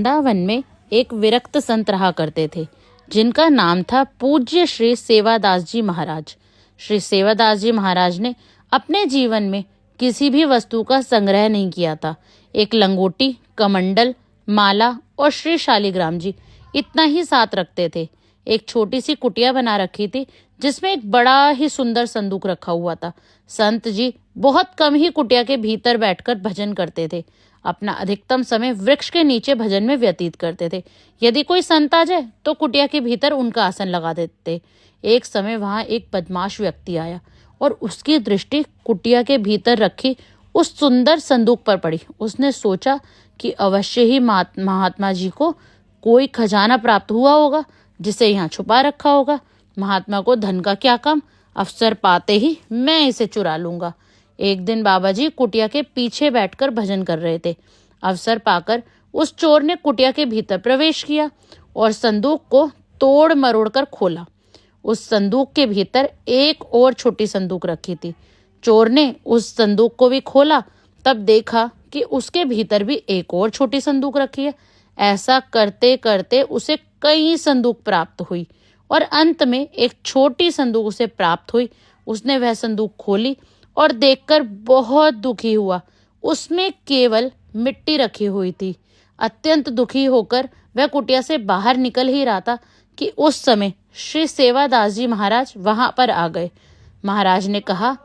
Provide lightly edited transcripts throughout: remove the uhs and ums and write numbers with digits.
वृंदावन में एक विरक्त संत रहा करते थे, जिनका नाम था पूज्य श्री सेवादास जी महाराज। श्री सेवादास जी महाराज ने अपने जीवन में किसी भी वस्तु का संग्रह नहीं किया था। एक लंगोटी, कमंडल, माला और श्री शालिग्राम जी इतना ही साथ रखते थे। एक छोटी सी कुटिया बना रखी थी, जिसमें एक बड़ा ही सुंदर संदूक रखा हुआ था। संत जी बहुत कम ही कुटिया के भीतर बैठकर भजन करते थे। अपना अधिकतम समय वृक्ष के नीचे भजन में व्यतीत करते थे। यदि कोई संत आ जाए तो कुटिया के भीतर उनका आसन लगा देते। एक समय वहां एक बदमाश व्यक्ति आया और उसकी दृष्टि कुटिया के भीतर रखी उस सुंदर संदूक पर पड़ी। उसने सोचा कि अवश्य ही महात्मा जी को कोई खजाना प्राप्त हुआ होगा, जिसे यहाँ छुपा रखा होगा। महात्मा को धन का क्या काम, अवसर पाते ही मैं इसे चुरा लूंगा। एक दिन बाबा जी कुटिया के पीछे बैठकर भजन कर रहे थे। अवसर पाकर उस चोर ने कुटिया के भीतर प्रवेश किया और संदूक को तोड़ मरोड़ कर खोला। उस संदूक के भीतर एक और छोटी संदूक रखी थी। चोर ने उस संदूक को भी खोला, तब देखा कि उसके भीतर भी एक और छोटी संदूक रखी है। ऐसा करते करते उसे कई संदूक प्राप्त हुई और अंत में एक छोटी संदूक उसे प्राप्त हुई। उसने वह संदूक खोली और देखकर बहुत दुखी हुआ। उसमें केवल मिट्टी रखी हुई थी। अत्यंत दुखी होकर वह कुटिया से बाहर निकल ही रहा था कि उस समय श्री सेवादास जी महाराज वहां पर आ गए। महाराज ने कहा,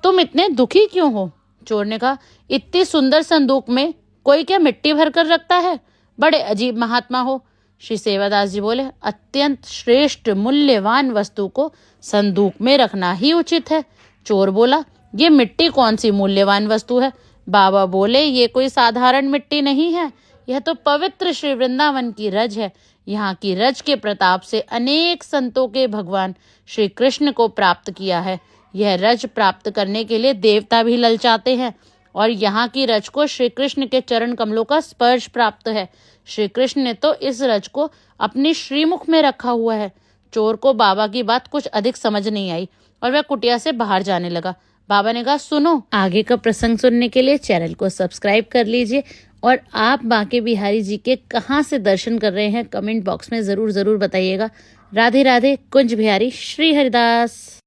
तुम इतने दुखी क्यों हो? चोर ने कहा, इतनी सुंदर संदूक में कोई क्या मिट्टी भर कर रखता है? बड़े अजीब महात्मा हो। श्री सेवादास जी बोले, अत्यंत श्रेष्ठ मूल्यवान वस्तु को संदूक में रखना ही उचित है। चोर बोला, ये मिट्टी कौन सी मूल्यवान वस्तु है? बाबा बोले, ये कोई साधारण मिट्टी नहीं है, यह तो पवित्र श्री वृंदावन की रज है। यहाँ की रज के प्रताप से अनेक संतों के भगवान श्री कृष्ण को प्राप्त किया है। यह रज प्राप्त करने के लिए देवता भी ललचाते हैं और यहाँ की रज को श्री कृष्ण के चरण कमलों का स्पर्श प्राप्त है। श्री कृष्ण ने तो इस रज को अपनी श्रीमुख में रखा हुआ है। चोर को बाबा की बात कुछ अधिक समझ नहीं आई और वह कुटिया से बाहर जाने लगा। बाबा ने कहा, सुनो, आगे का प्रसंग सुनने के लिए चैनल को सब्सक्राइब कर लीजिए और आप बांके बिहारी जी के कहाँ से दर्शन कर रहे हैं कमेंट बॉक्स में जरूर बताइएगा। राधे राधे। कुंज बिहारी श्री हरिदास।